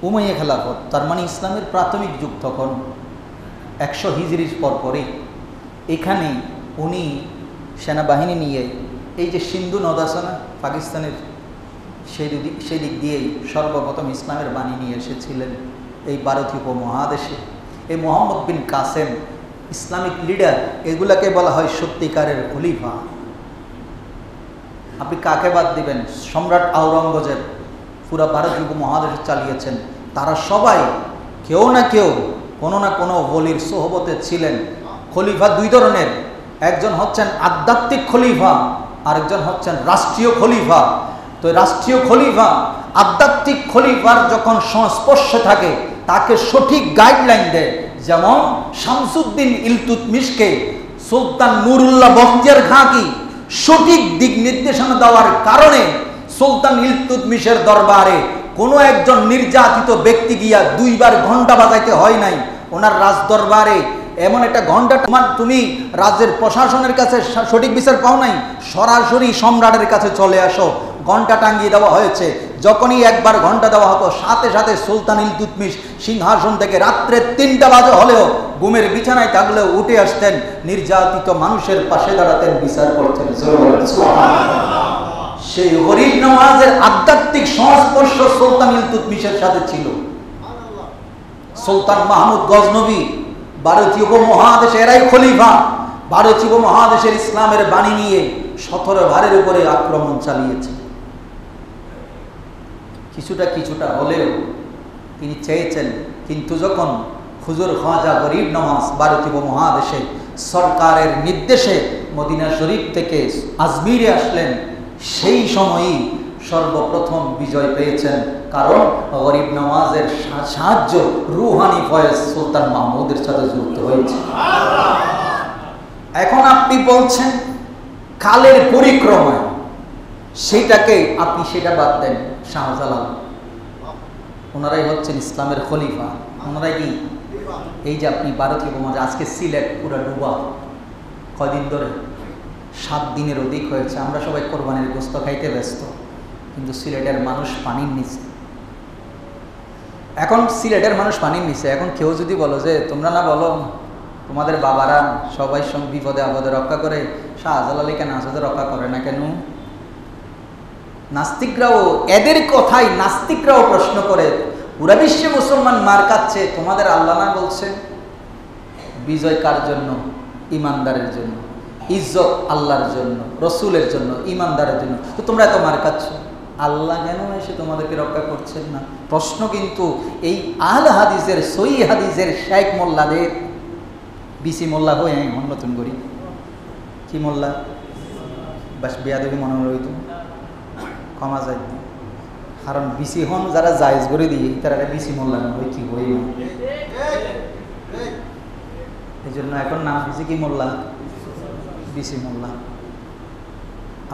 উমাইয়া খেলাফত তার মানে ইসলামের প্রাথমিক যুগ, তখন 100 হিজরির পরপরই এখানে উনি সেনাবাহিনী নিয়ে এই যে সিন্ধু নদ আছে না পাকিস্তানের, সেই দিক দিয়েই সর্বপ্রথম ইসলামের বাণী নিয়ে এসেছিলেন এই ভারতীয় উপমহাদেশে। এই মোহাম্মদ বিন কাসেম ইসলামিক লিডার, এগুলাকে বলা হয় সত্যিকারের খলিফা। আপনি কাকে বাদ দিবেন? সম্রাট আওরঙ্গজেব পুরা ভারতীয় উপমহাদেশে চালিয়েছেন। তারা সবাই কেউ না কেউ কোনো না কোনো ওলির সোহবতে ছিলেন। খলিফা দুই ধরনের, একজন হচ্ছেন আধ্যাত্মিক খলিফা, আরেকজন হচ্ছেন রাষ্ট্রীয় খলিফা। তো রাষ্ট্রীয় খলিফা আধ্যাত্মিক খলিফার যখন সংস্পর্শে থাকে তাকে সঠিক গাইডলাইন দেয়। যেমন শামসুদ্দিন ইলতুৎমিশকে সুলতান নুরুল্লাহ বখতিয়ার খাঁ কি সঠিক দিক নির্দেশনা দেওয়ার কারণে সুলতান ইলতুৎমিশের দরবারে কোনো একজন নির্যাতিত ব্যক্তি গিয়া 2 বার ঘন্টা বাজাইতে হয় নাই। ওনার রাজ দরবারে এমন একটা ঘন্টা, তুমি রাজ্যের প্রশাসনের কাছে সঠিক বিচার পাও নাই, সরাসরি সম্রাটের কাছে চলে আসো, ঘন্টা টাঙ্গিয়ে দেওয়া হয়েছে। যখনই একবার ঘন্টা দেওয়া হতো সাথে সাথে সুলতান ইলতুৎমিশ সিংহাসন থেকে রাত্রে 3টা বাজে হলেও ঘুমের বিছানায় থাকলেও উঠে আসতেন, নির্যাতিত মানুষের পাশে দাঁড়াতেন, বিচার করতেন। সেই গরিব নওয়াজের আধ্যাত্মিক সংস্পর্শ সুলতান ইলতুৎমিশের সাথে ছিল। সুলতান মাহমুদ গজনবী ভারতীয় উপমহাদেশে, এরাই খলিফা, ভারতীয় উপমহাদেশের ইসলামের বাণী নিয়ে 17 ভারের উপরে আক্রমণ চালিয়েছে। কিছুটা হলেও তিনি চেয়েছেন, কিন্তু যখন হুজুর খাজা গরিব নওয়াজ ভারতীয় উপমহাদেশে সরকারের নির্দেশে মদিনা শরীফ থেকে আজমিরে আসলেন, সেই সময়ই সর্বপ্রথম বিজয় পেয়েছেন। কারণ গরিব নওয়াজের সাহায্য রুহানি ফয়েজ সুলতান মাহমুদের সাথে যুক্ত হয়েছে। এখন আপনি বলছেন কালের পরিক্রমায়, সেটাকে আপনি সেটা বাদ দেন। শাহজালাল ওনারাই হচ্ছেন ইসলামের খলিফা। ওনারাই কি এই যে আপনি ভারতীয় উপমহাদেশে আজকে সিলেট পুরো ডুবা, কয়দিন ধরে 7 দিনের অধিক হয়েছে। আমরা সবাই কোরবানির গোশত খাইতে ব্যস্ত, কিন্তু সিলেটের মানুষ পানির নিচে। এখন সিলেটের মানুষ পানির নিচে। এখন কেউ যদি বলো যে তোমরা না বলো তোমাদের বাবারা সবাই বিপদে আপদে রক্ষা করে, শাহজালাল কেন আসতে রক্ষা করে না কেন? নাস্তিকরাও এদের কথাই নাস্তিকরাও প্রশ্ন করে, পুরা বিশ্বে মুসলমান মার কাচ্ছে, তোমাদের আল্লাহ না বলছে বিজয় কার জন্য? ইমানদারের জন্য, ইজ্জত আল্লাহর জন্য, রসুলের জন্য, ইমানদারের জন্য। তো তোমরা এত মার খাচ্ছ, আল্লাহ কেন এসে তোমাদেরকে রক্ষা করছেন না? প্রশ্ন কিন্তু এই আহলে হাদিসের সহিহ হাদিসের শেখ মোল্লাদের, বিসি মোল্লা হয়ে নতুন করি কি মোল্লা, বাস বেয়াদবি মনে রইত ক্ষমা যায়, কারণ বিসি হন যারা জায়েজ করে দিয়ে তারা বিসি মোল্লা না হই কি হই না, এই জন্য এখন নাম দিয়েছে কি মোল্লা, বিসি মোল্লা।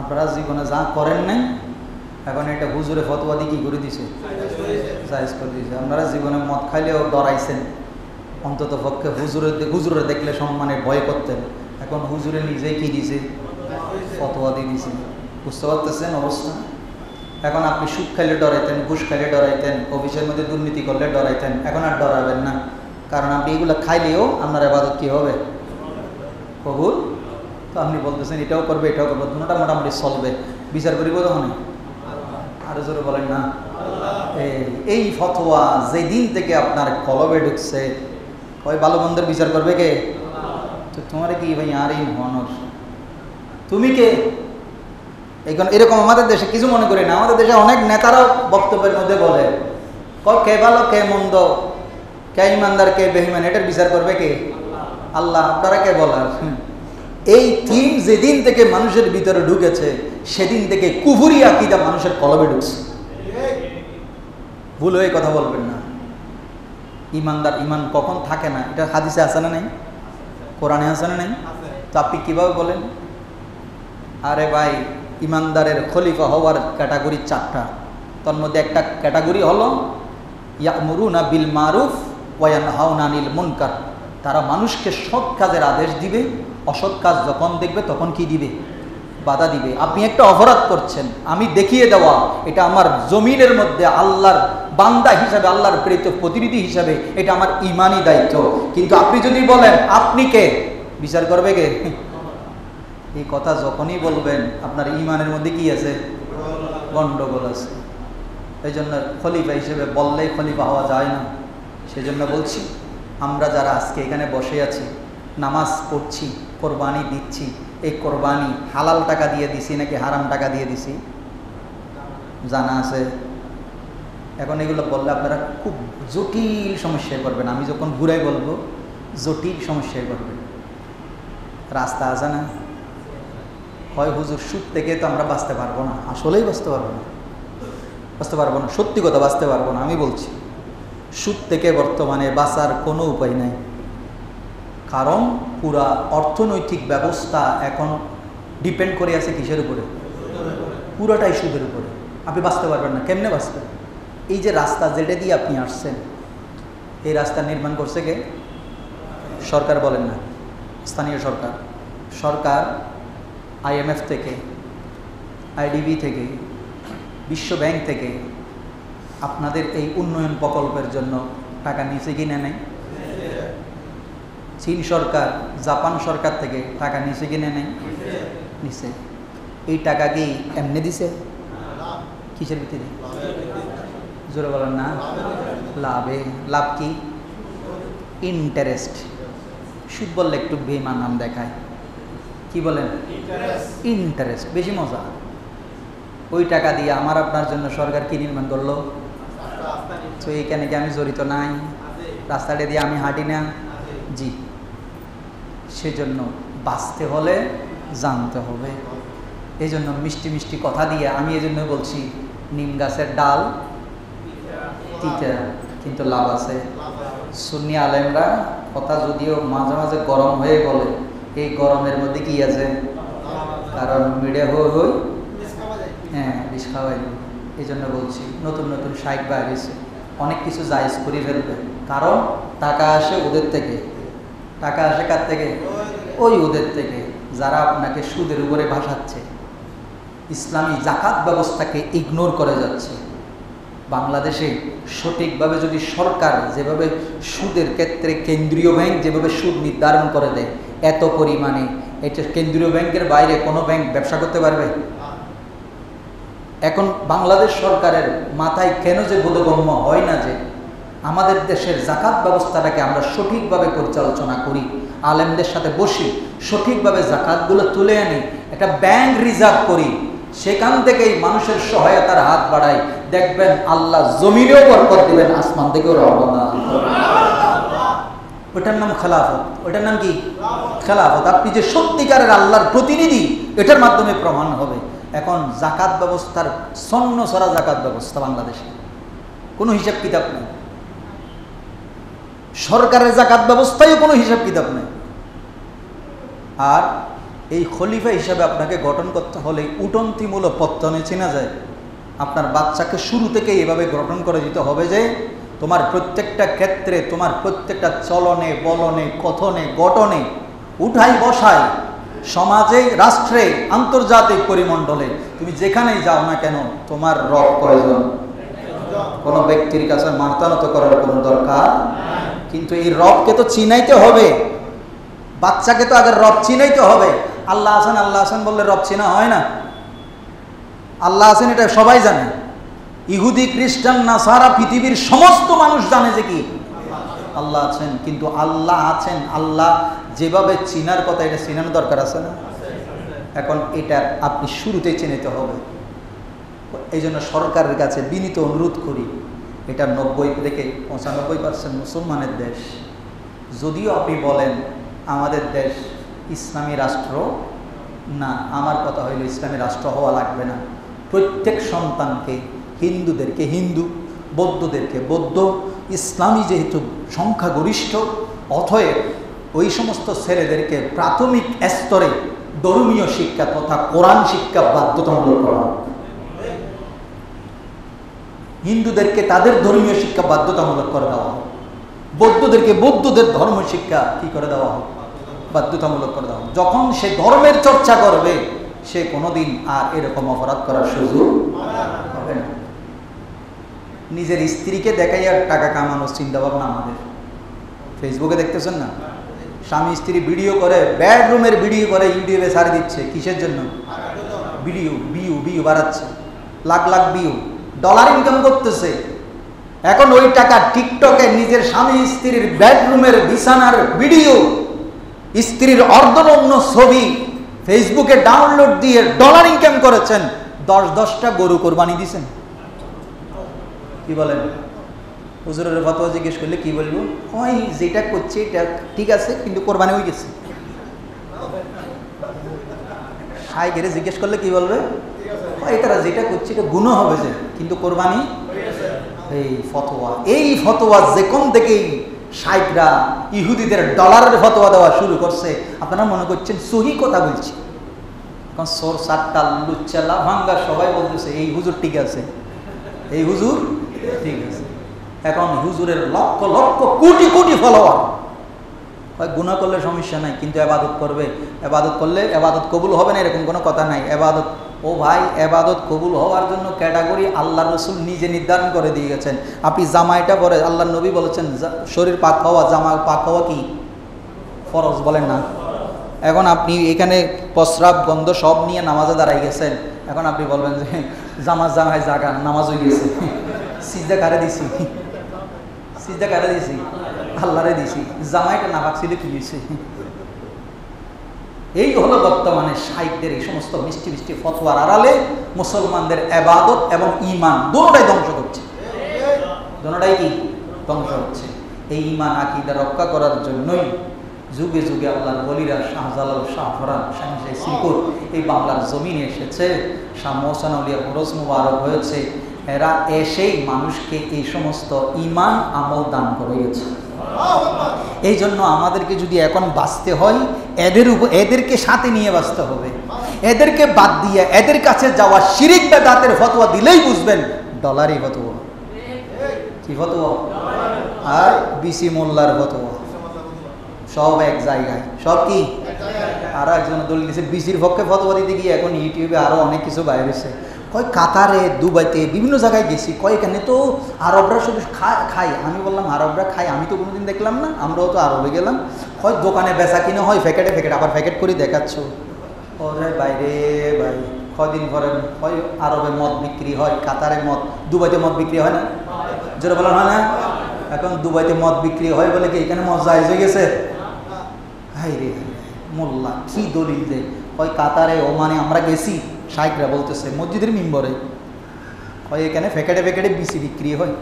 আপনারা জীবনে যা করেন নাই, এখন এটা হুজুরে ফতোয়া দিয়ে কি করে দিছে, জায়েজ করে দিয়েছে। আপনারা জীবনে মদ খাইলেও ডরাইছেন, অন্তত পক্ষে হুজুরে দেখলে সম্মানে ভয় করতেন। এখন হুজুরে নিজেই কি দিছে, ফতোয়া দিয়ে দিছে। বুঝতে পারতেছেন অবস্থা? এখন আপনি সুদ খাইলে ডরাইতেন, ঘুষ খাইলে ডরাইতেন, অফিসের মধ্যে দুর্নীতি করলে ডরাইতেন, এখন আর ডরাবেন না। কারণ আপনি এগুলো খাইলেও আপনার ইবাদত কি হবে, কবুল। তো আপনি বলতেছেন এটাও করবে এটাও করবে, দুটোটা মোটামুটি চলবে, বিচার করিব তখন। আরো জোরে বলেন না। এই ফতোয়া যেদিন থেকে আপনার কলবে ঢুকছে, ওই ভালো মন্দের বিচার করবে কে? তো তোমার কি ভাই আর এই হনর, তুমি কে? এখন এরকম আমাদের দেশে কিছু মনে করি না, আমাদের দেশে অনেক নেতারাও বক্তব্যের মধ্যে বলে কে ভালো কে মন্দ, কে ইমানদার কে বেঈমান, এটার বিচার করবে কে? আল্লাহ। আপনারা কে বলার? এই থিম যেদিন থেকে মানুষের ভিতরে ঢুকেছে, সেদিন থেকে কুফরি আকীদা মানুষের কলবে ঢুকছে। ভুল হয়ে কথা বলবেন না। ইমানদার ইমান কখন থাকে না, এটা হাদিসে আছে না নাই, কোরআনে আছে না নাই? তো আপনি কিভাবে বলেন? আরে ভাই, ইমানদারের খলিফা হওয়ার ক্যাটাগরি 4টা, তার মধ্যে একটা ক্যাটাগরি হলো ইয়ামুরুনা বিল মারুফ ওয়া ইয়ানহাউনা আনিল মুনকার। তারা মানুষকে সৎ কাজের আদেশ দিবে, অসৎ কাজ যখন দেখবে তখন কি দিবে, বাধা দিবে। আপনি একটা অপরাধ করছেন, আমি দেখিয়ে দেওয়া এটা আমার জমিনের মধ্যে আল্লাহর বান্দা হিসাবে, আল্লাহর প্রেরিত প্রতিনিধি হিসাবে এটা আমার ইমানি দায়িত্ব। কিন্তু আপনি যদি বলেন আপনি কে, বিচার করবে কে? এই কথা যখনই বলবেন আপনার ইমানের মধ্যে কি আছে? গন্ডগোল আছে। এই জন্য খলিফা হিসেবে বললেই খলিফা হওয়া যায় না। সেজন্য বলছি, আমরা যারা আজকে এখানে বসে আছি, নামাজ পড়ছি, কোরবানি দিচ্ছি, এই কোরবানি হালাল টাকা দিয়ে দিছি নাকি হারাম টাকা দিয়ে দিছি জানা আছে? এখন এগুলো বললে আপনারা খুব জটিল সমস্যায় পড়বেন। আমি যখন ঘুরাই বলবো জটিল সমস্যায় পড়বেন। রাস্তা আছে না? হয় হুজুর সুদ থেকে তো আমরা বাঁচতে পারবো না, আসলেই বাঁচতে পারবো না, সত্যি কথা বাঁচতে পারবো না। আমি বলছি সুদ থেকে বর্তমানে বাঁচার কোনো উপায় নাই। কারণ পুরা অর্থনৈতিক ব্যবস্থা এখন ডিপেন্ড করে আছে কিসের উপরে? পুরাটাই সুদের উপরে। আপনি বাঁচতে পারবেন না। কেমনে বাঁচবেন? এই যে রাস্তা যেটা দিয়ে আপনি আসছেন, এই রাস্তা নির্মাণ করছে কে? সরকার বলেন না, স্থানীয় সরকার। সরকার IMF থেকে, IDB থেকে, বিশ্ব ব্যাংক থেকে আপনাদের এই উন্নয়ন প্রকল্পের জন্য টাকা নিচে কিনে নেয়। চীন সরকার, জাপান সরকার থেকে টাকা নিচে কিনে নেয়, নিচে। এই টাকা কি এমনি দিছে? কিসের ভিত্তিতে? জোরে বলেন না। লাভে। লাভ কি? ইন্টারেস্ট। সুদ বললে একটু বেঈমান নাম দেখায়। কি বলেন? ইন্টারেস্ট। বেশি মজা। ওই টাকা দিয়ে আমার আপনার জন্য সরকার কি নির্মাণ করলো? তো এইখানে কি আমি জড়িত নাই? রাস্তাটা দিয়ে আমি হাঁটি না? জি। সেজন্য বাঁচতে হলে জানতে হবে। এই জন্য মিষ্টি মিষ্টি কথা দিয়ে আমি এই জন্য বলছি, নিম গাছের ডাল তিতা কিন্তু লাভ আছে। সুন্নি আলেমরা কথা যদিও মাঝে মাঝে গরম হয়ে বলে, এই গরমের মধ্যে কি আছে? কারণ মিডিয়া হই হ্যাঁ বিষ খাওয়াই। এই জন্য বলছি নতুন নতুন সাইট বাইরেছে, অনেক কিছু জায়েজ করে ফেলবে। কারণ টাকা আসে ওদের থেকে। টাকা আসে কার থেকে? ওই ওদের থেকে যারা আপনাকে সুদের উপরে ভাসাচ্ছে, ইসলামী জাকাত ব্যবস্থাকে ইগনোর করে যাচ্ছে। বাংলাদেশে সঠিকভাবে যদি সরকার যেভাবে সুদের ক্ষেত্রে কেন্দ্রীয় ব্যাংক যেভাবে সুদ নির্ধারণ করে দেয়, এত পরিমাণে, এটা কেন্দ্রীয় ব্যাংকের বাইরে কোনো ব্যাংক ব্যবসা করতে পারবে? এখন বাংলাদেশ সরকারের মাথায় কেন যে বোধগম্য হয় না যে আমাদের দেশের জাকাত ব্যবস্থাটাকে আমরা সঠিকভাবে পরিচালনা করি, আলেমদের সাথে বসি, সঠিকভাবে জাকাতগুলো তুলে আনি, একটা ব্যাংক রিজার্ভ করি, সেখান থেকেই মানুষের সহায়তার হাত বাড়াই, দেখবেন আল্লাহ জমিনেও বরকত দিবেন, আসমান থেকেও রহমত নাযিল করবেন। ওটার নাম খেলাফত। ওটার নাম কি? খেলাফত। আপনি যে সত্যিকারের আল্লাহর প্রতিনিধি, এটার মাধ্যমে প্রমাণ হবে। এখন জাকাত ব্যবস্থার ছন্ন ছড়া জাকাত ব্যবস্থা বাংলাদেশে, কোনো হিসাব কিতাব নেই। সরকারের জাকাত ব্যবস্থায়ও কোনো হিসাব কিতাব নেই। আর এই খলিফা হিসাবে আপনাকে গঠন করতে হলে উটন্তিমূলক পত্তনে চেনা যায়। আপনার বাচ্চাকে শুরু থেকে এভাবে গঠন করে দিতে হবে যে তোমার প্রত্যেকটা ক্ষেত্রে, তোমার প্রত্যেকটা চলনে বলনে কথনে গঠনে উঠাই বসাই, সমাজে, রাষ্ট্রে, আন্তর্জাতিক পরিমণ্ডলে তুমি যেখানেই যাও না কেন তোমার রব প্রয়োজন। কোনো ব্যক্তির কাছে মার্তানত করার কোনো দরকার, কিন্তু এই রবকে তো চিনাইতে হবে। বাচ্চাকে তো আগে রব চিনাইতে হবে। আল্লাহ আছেন, আল্লাহ আছেন বললে রব চিনা হয় না। আল্লাহ আছেন এটা সবাই জানে। ইহুদি, খ্রিস্টান, নাসারা, পৃথিবীর সমস্ত মানুষ জানে যে কি আল্লাহ আছেন, কিন্তু আল্লাহ আছেন, আল্লাহ যেভাবে চিনার কথা এটা চিনার দরকার আছে না? এখন এটা আপনি শুরুতেই চিনাইতে হবে। এই জন্য সরকারের কাছে বিনীত অনুরোধ করি, এটা 90 থেকে 95% মুসলমানের দেশ। যদিও আপনি বলেন আমাদের দেশ ইসলামী রাষ্ট্র না, আমার কথা হইল ইসলামী রাষ্ট্র হওয়া লাগবে না। প্রত্যেক সন্তানকে, হিন্দুদেরকে হিন্দু, বৌদ্ধদেরকে বৌদ্ধ, ইসলামী যেহেতু সংখ্যাগরিষ্ঠ, অতএব ওই সমস্ত ছেলেদেরকে প্রাথমিক স্তরে ধর্মীয় শিক্ষা তথা কোরআন শিক্ষা বাধ্যতামূলক করা। হিন্দুদেরকে তাদের ধর্মীয় শিক্ষা বাধ্যতামূলক করে দেওয়া হোক, বৌদ্ধদেরকে বৌদ্ধদের ধর্ম শিক্ষা কি করে দেওয়া হোক? বাধ্যতামূলক করে দেওয়া হোক। যখন সে ধর্মের চর্চা করবে, সে কোনোদিন আর এরকম অপরাধ করার সুযোগ হবে না। নিজের স্ত্রীকে দেখাই আর টাকা কামানোর চিন্তা ভাবনা আমাদের। ফেসবুকে দেখতেছেন না, স্বামী স্ত্রী ভিডিও করে, বেডরুমের ভিডিও করে ইউটিউবে ছাড় দিচ্ছে। কিসের জন্য? ভিউ বাড়াচ্ছে, lakh lakh view, dollar income করতেছে। এখন ওই টাকা টিকটকে নিজের স্বামী স্ত্রীর বেডরুমের বিছানার ভিডিও, স্ত্রীর অর্ধনগ্ন ছবি ফেসবুকে ডাউনলোড দিয়ে ডলার ইনকাম করেছেন। 10-10টা গরু কোরবানি দিয়েছেন। কি বলেন? হুজুরের ফতোয়া জিজ্ঞেস করলে কি বলবো? হয় যেটা করছে এটা ঠিক আছে, কিন্তু কোরবানি হয়ে গেছে। শাইখেরে জিজ্ঞেস করলে কি বলবে? হয় তারা যেটা করছে এটা গুনাহ হবে যে, কিন্তু কোরবানি। এই ফতোয়া যেকোন থেকেই শাইখরা ইহুদিদের ডলারের ফতোয়া দেওয়া শুরু করছে। আপনারা মনে করছেন সহি কথা বলছি। এখন সোর সাতটা লুচ্চা লাভাঙ্গা সবাই বলতেছে এই হুজুর ঠিক আছে, এই হুজুর ঠিক আছে। এখন হুজুরের লক্ষ লক্ষ কোটি কোটি ফলোয়ার। হয় গুনাহ করলে সমস্যা নাই, কিন্তু এবাদত করবে। এবাদত করলে এবাদত কবুল হবে না এরকম কোনো কথা নাই। এবাদত, ও ভাই, এবাদত কবুল হওয়ার জন্য ক্যাটাগরি আল্লাহ রসুল নিজে নির্ধারণ করে দিয়ে গেছেন। আপনি জামাইটা পরে, আল্লাহ নবী বলেছেন শরীর পাক হওয়া, জামা পাক হওয়া কি ফরজ, বলেন না? এখন আপনি এখানে প্রস্রাব গন্ধ সব নিয়ে নামাজে দাঁড়াই গেছেন। এখন আপনি বলবেন যে জামাই জাগা, নামাজ হয়ে গেছে। সিজদা কারে দিছি? সিজদা কারে দিছি? আল্লাহরে দিছি। জামাইটা নাপাক ছিল কি হয়েছে? এই হলো বর্তমানে শাইখদের এই সমস্ত মিষ্টি মিষ্টি ফতোয়ার আড়ালে মুসলমানদের ইবাদত এবং ঈমান দুটোটাই ধ্বংস করছে। দুটোটাই কি ধ্বংস হচ্ছে। এই ঈমান আকীদা রক্ষা করার জন্যই যুগে যুগে আল্লাহর ওলিরা শাহজালাল, শাহ ফরান, শাহ শ্রীপুর এই বাংলার জমিনে এসেছে। শাহ মোহসেন আউলিয়া ফরোজ মুবারক হয়েছে। এরা এসেই মানুষকে এই সমস্ত ঈমান আমল দান করে গেছে। এই জন্য আমাদেরকে যদি এখন বাঁচতে হয় এদেরকে সাথে নিয়ে বাঁচতে হবে। এদেরকে বাদ দিয়ে এদের কাছে যাওয়া শিরিক বেদাতের ফতোয়া দিলেই বুঝবেন ডলারই ফতোয়া। কি ফতোয়া? আর বিসি মোল্লার ফতোয়া, সব এক জায়গায়। সব কি? আরো একজন দলিল দিয়েছে বিসির পক্ষে ফতোয়া দিতে গিয়ে এখন ইউটিউবে আরো অনেক কিছু বাইরেছে। কয় কাতারে, দুবাইতে, বিভিন্ন জায়গায় গেছি। কয় এখানে তো আরবরা শুধু খায়। আমি বললাম আরবরা খায়? আমি তো কোনোদিন দেখলাম না, আমরাও তো আরবে গেলাম। হয় দোকানে বেচা কিনে হয় প্যাকেটে প্যাকেট, আবার প্যাকেট করে দেখাচ্ছ। ওরে বাইরে ভাই, কদিন পরে হয় আরবে মদ বিক্রি হয়, কাতারে মদ, দুবাইতে মদ বিক্রি হয় না? যেটা বলা হয় না? এখন দুবাইতে মদ বিক্রি হয় বলে কি এখানে মদ জায়েজ হয়ে গেছে? হাই রে মোল্লা কি দলিল দে? হয় কাতারে, ওমানে আমরা গেছি। শাইখরা বলতেছে মসজিদের মিম্বরে, হয় এখানে প্যাকেটে প্যাকেটে বিসি বিক্রি হয়।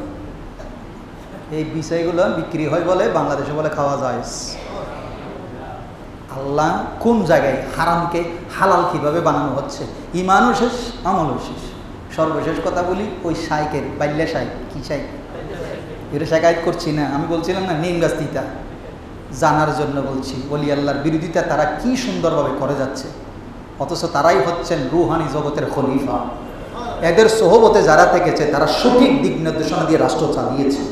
এই বিষয়গুলো বিক্রি হয় বলে বাংলাদেশে বলে খাওয়া যায়। আল্লাহ কোন জায়গায় হারামকে হালাল কিভাবে বানানো হচ্ছে? ঈমানও শেষ, আমলও শেষ। সর্বশেষ কথা বলি, ওই শাইখের বাল্যা শাইখ, কি শাইখ? এটা শেখায়ত করছি না, আমি বলছিলাম না নিম গাছ তিতা, জানার জন্য বলছি। ওলি আল্লাহর বিরোধিতা তারা কি সুন্দরভাবে করে যাচ্ছে, অথচ তারাই হচ্ছেন রুহানি জগতের খলিফা। এদের সোহবতে যারা থেকেছে তারা সঠিক দিক নির্দেশনা দিয়ে রাষ্ট্র চালিয়েছে।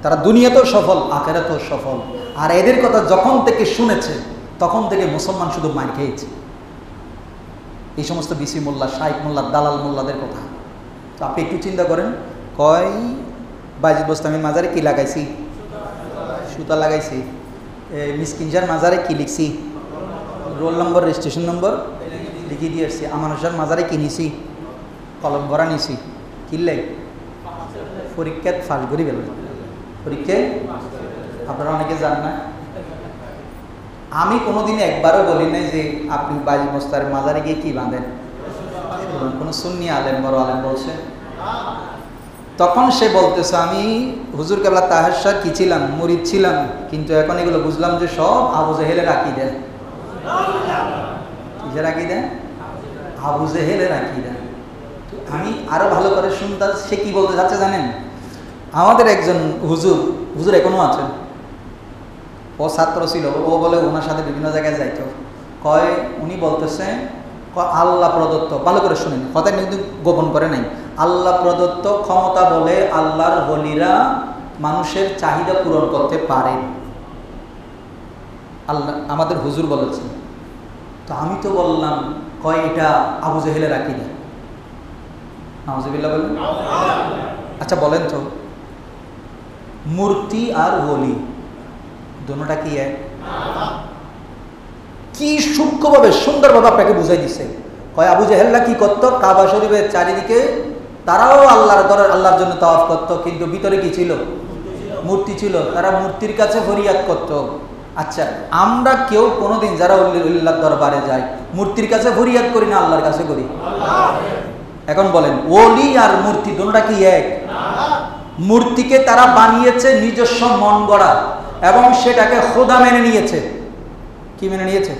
তারা দুনিয়াতেও সফল, আখিরাতেও সফল। আর এদের কথা যখন থেকে শুনেছে তখন থেকে মুসলমান শুধু মার খেয়েছে। এই সমস্ত বিসি মোল্লা, শাইখ মোল্লা, দালাল মোল্লাদের কথা তো আপনি একটু চিন্তা করেন। কয় বাইজিদ বোস্তামির মাজারে কি লাগাইছি? সুতা লাগাইছি। মিসকিন শাহর মাজারে কি লিখছি? রোল নম্বর, রেজিস্ট্রেশন নম্বর লিখে দিয়ে আসছি। আমানুর শাহর মাজারে কি নিছি? কলম ভরা নিছি। কিনলে পরীক্ষাত ফাঁস করি গেল। পরীক্ষায় আপনারা অনেকে জান না, আমি কোনোদিন একবারও বলি নাই যে আপনি বাইজিদ বোস্তামির মাজারে গিয়ে কি বাঁধেন। কোনো সুন্নি আলেম, বড় আলেম বলছে। তখন সে বলতেছে আমি হুজুর কেবলা তাহের শাহ কি ছিলাম, মুরিদ ছিলাম, কিন্তু এখন এগুলো বুঝলাম যে সব আবু জেহেলের আকীদা। কিসের আকীদা? আবু জেহেলের আকীদা। আমি আরো ভালো করে শুনতাম সে কি বলতে যাচ্ছে জানেন? আমাদের একজন হুজুর এখনো আছেন, ও ছাত্র ছিল, ও বলে ওনার সাথে বিভিন্ন জায়গায় যাইতো। কয় উনি বলতেছে আল্লাহ প্রদত্ত, ভালো করে শুনেন কথা কিন্তু গোপন করে নাই, আল্লাহ প্রদত্ত ক্ষমতা বলে আল্লাহর ওলিরা মানুষের চাহিদা পূরণ করতে পারে। আল্লাহ আমাদের হুজুর বলেছেন। তো আমি তো বললাম কয় এটা আবু জেহেলের আকীদা। নাউজুবিল্লাহ বলেন। আচ্ছা বলেন তো, মূর্তি আর ওলি দুটোটা কি এক? কি সূক্ষ্মভাবে সুন্দরভাবে আপনাকে বুঝাই দিছে। কয় আবু জেহেলরা কি করতো, কাবা শরীফের চারিদিকে তারাও আল্লাহর জন্য তাওয়াফ করতো, কিন্তু ভিতরে কি ছিল? মূর্তি ছিল। তারা মূর্তির কাছে ফরিয়াদ করত। আচ্ছা, আমরা কেউ কোনোদিন যারা আল্লাহর দরবারে যাই মূর্তির কাছে ফরিয়াদ করি না আল্লাহর কাছে করি? এখন বলেন, ওলি আর মূর্তি দুটোটা কি এক? মূর্তিকে তারা বানিয়েছে নিজস্ব মন গড়া এবং সেটাকে খোদা মেনে নিয়েছে। কি মেনে নিয়েছে?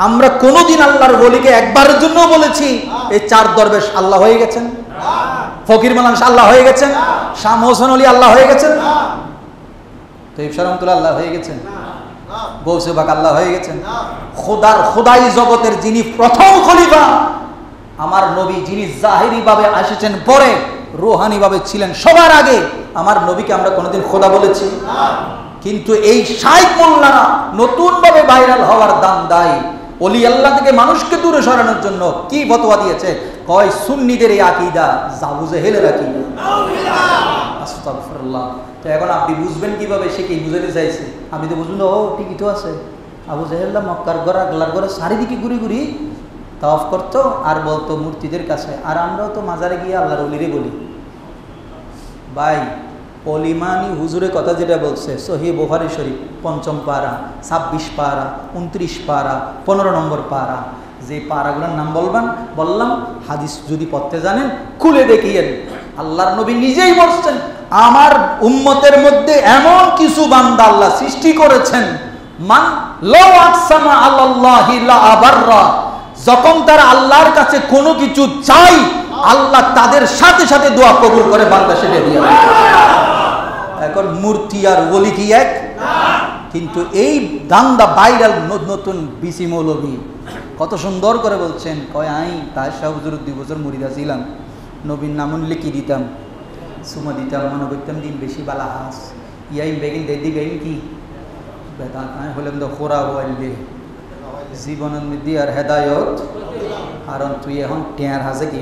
আমরা কোনোদিন আল্লাহর ওলিকে একবারের জন্য বলেছি এই চার দরবেশ আল্লাহ হয়ে গেছেন, ফকির মালান আল্লাহ হয়ে গেছেন, শাহ মোহসেন আলী আল্লাহ হয়ে গেছেন, তৈব শরমতুল্লাহ আল্লাহ হয়ে গেছেন, গৌসে পাক আল্লাহ হয়ে গেছেন? খোদাই জগতের যিনি প্রথম খলিফা, আমার নবী যিনি জাহিরি ভাবে এসেছেন পরে, রুহানি ভাবে ছিলেন সবার আগে, আমার নবীকে আমরা কোনোদিন খোদা বলেছি? কিন্তু এই শাইখ মোল্লারা নতুন ভাবে ভাইরাল হওয়ার দাম দায়ী ওলি আল্লাহ থেকে মানুষকে দূরে সরানোর জন্য কি ফতোয়া দিয়েছে? কয় সুন্নিদের এই আকীদা আবু জেহেলের আকীদা। আস্তাগফিরুল্লাহ। তো এখন আপনি বুঝবেন কিভাবে? সে কি বুঝাতে চাইছে? আপনি তো বুঝবেন, ও ঠিকই তো আছে, আবু জেহেলরা মক্কার ঘর আল্লাহর ঘরে চারিদিকে ঘুরি ঘুরি তাওয়াফ করতো আর বলতো মূর্তিদের কাছে, আর আমরাও তো মাজারে গিয়ে আল্লাহর ওলিরে বলি। ভাই, অলিমানি হুজুরের কথা যেটা বলছে সহিহ বুখারী শরীফ ৫ম পারা, ২৬ পারা, ২৯ পারা, ১৫ নম্বর পারা, যে পারাগুলোর নাম বললাম, হাদিস যদি পড়তে জানেন খুলে দেখিয়েন। আল্লাহর নবী নিজেই বলছেন, আমার উম্মতের মধ্যে এমন কিছু বান্দা আল্লাহ সৃষ্টি করেছেন, মান লাউ আকসামা আলাল্লাহি লা আবাররা, যখন তারা আল্লাহর কাছে কোনো কিছু চাই আল্লাহ তাদের সাথে সাথে দোয়া কবুল করে বান্দা সেটা দিয়ে দেয়। এখন মূর্তি আর ওলি কি এক? কিন্তু এই দান্দা ভাইরাল নতুন বিসি মৌলভী কত সুন্দর করে বলছেন, কয় আই তার শাহ হুজুর ২ বছর মুরিদা ছিলাম, নবীর নাম উনলে কি দিতাম, সুমা দিতাম, মনে করতাম দিন বেশি বালা হাস ইয়াই বেগিন দেদি বেগিন কি বেদা আমি হলাম তো খোরা হইলে জীবনের মধ্যে আর হেদায়ত, কারণ তুই এখন টিয়ার হাজে কি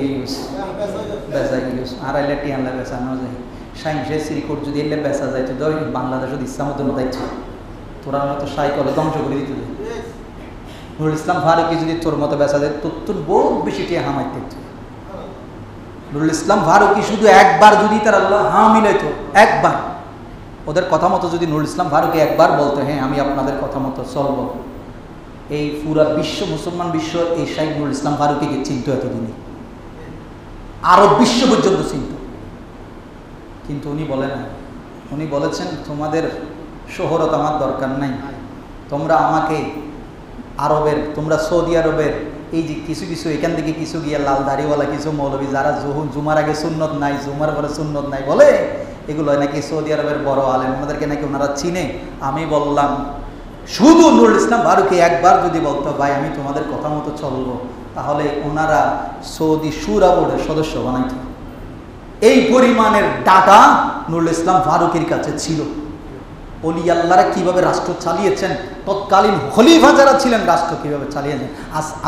বেচা গিয়েছ, আর এলে টিয়ার লাগে বেচানো যায় সাইন্সে শ্রীকোট যদি এলে বেচা যায় তো ধর বাংলাদেশের ইচ্ছা মতো নতাইছে, তোরা মতো সাইকলে ধ্বংস করে দিতে। নুরুল ইসলাম ফারুকি যদি তোর মতো বেচা যায় তোর বহুত বেশি টিয়া হামাইতে। নুরুল ইসলাম ফারুকি শুধু একবার যদি তার আল্লাহ মিলাইতো, একবার ওদের কথা মতো যদি নুরুল ইসলাম ফারুকি একবার বলতো, হ্যাঁ আমি আপনাদের কথা মতো চলবো, এই পুরা বিশ্ব মুসলমান বিশ্ব এই শাইখ নুরুল ইসলাম ফারুকিকে চিনত এতদিনই, আরো বিশ্ব পর্যন্ত চিনত। কিন্তু উনি বলেন না, উনি বলেছেন তোমাদের শোহরত আমার দরকার নাই, তোমরা আমাকে আরবের, তোমরা সৌদি আরবের এই যে কিছু কিছু এখান থেকে কিছু গিয়ে লাল দাড়িওয়ালা কিছু মৌলবী যারা জুমার আগে সুন্নত নাই, জুমার পরে সুন্নত নাই বলে, এগুলো নাকি সৌদি আরবের বড় আলেম, ওনাদেরকে নাকি ওনারা চিনে। আমি বললাম শুধু নুরুল ইসলাম ফারুকি একবার যদি বলতো ভাই আমি তোমাদের কথা মতো চলবো, তাহলে ওনারা সৌদি শুরা বোর্ডের সদস্য বানাইত। এই পরিমাণের ডাটা নুরুল ইসলাম ফারুকির কাছে ছিল। ওলি আল্লাহরা কিভাবে রাষ্ট্র চালিয়েছেন, তৎকালীন খলিফা যারা ছিলেন রাষ্ট্র কিভাবে চালিয়েছেন,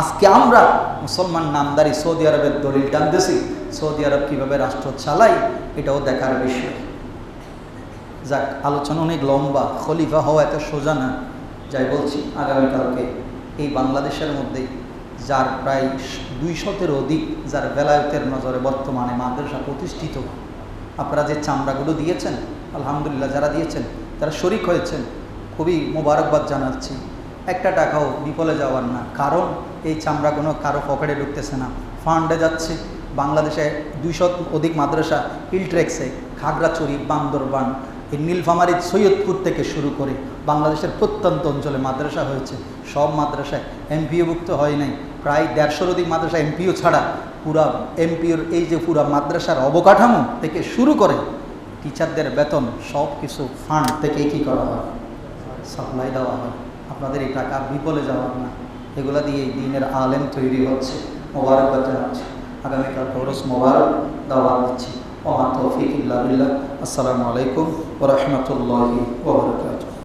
আজকে আমরা মুসলমান নামদারি সৌদি আরবের দলিল টানতেছি, সৌদি আরব কিভাবে রাষ্ট্র চালাই এটাও দেখার বিষয়। যাক, আলোচনা অনেক লম্বা, খলিফা হওয়া এত সোজা না। যাই বলছি, আগামীকালকে এই বাংলাদেশের মধ্যে যার প্রায় ২০০-এর অধিক যার বেলায়েতের নজরে বর্তমানে মাদ্রাসা প্রতিষ্ঠিত, আপনারা যে চামড়াগুলো দিয়েছেন আলহামদুলিল্লাহ, যারা দিয়েছেন তারা শরিক হয়েছেন, খুবই মোবারকবাদ জানাচ্ছি। একটা টাকাও বিফলে যাওয়ার না, কারণ এই চামড়াগুলো কারো পকেটে ঢুকতেছে না, ফান্ডে যাচ্ছে। বাংলাদেশে ২০০ অধিক মাদ্রাসা, ইলট্রেক্সে, খাগড়াছড়ি, বান্দরবান, এই নীলফামারী, সৈয়দপুর থেকে শুরু করে বাংলাদেশের প্রত্যন্ত অঞ্চলে মাদ্রাসা হয়েছে। সব মাদ্রাসায় এমপিওভুক্ত হয় নাই, প্রায় ১৫০-র অধিক মাদ্রাসা এমপিও ছাড়া পুরা এমপিওর এই যে পুরা মাদ্রাসার অবকাঠামো থেকে শুরু করে টিচারদের বেতন সব কিছু ফান্ড থেকে কী করা হয়, সাপ্লাই দেওয়া হয়। আপনাদের এই টাকা বিফলে যাওয়ার না, এগুলা দিয়ে এই দিনের আলেম তৈরি হচ্ছে। মোবারকবাদ জানাচ্ছি, আগামীকাল ফরজ মোবারক দাওয়াত দিচ্ছি। ওয়া মা তৌফিক ইল্লা বিল্লাহ। আসসালামু আলাইকুম ওয়া রাহমাতুল্লাহি ওয়া বারাকাতুহু।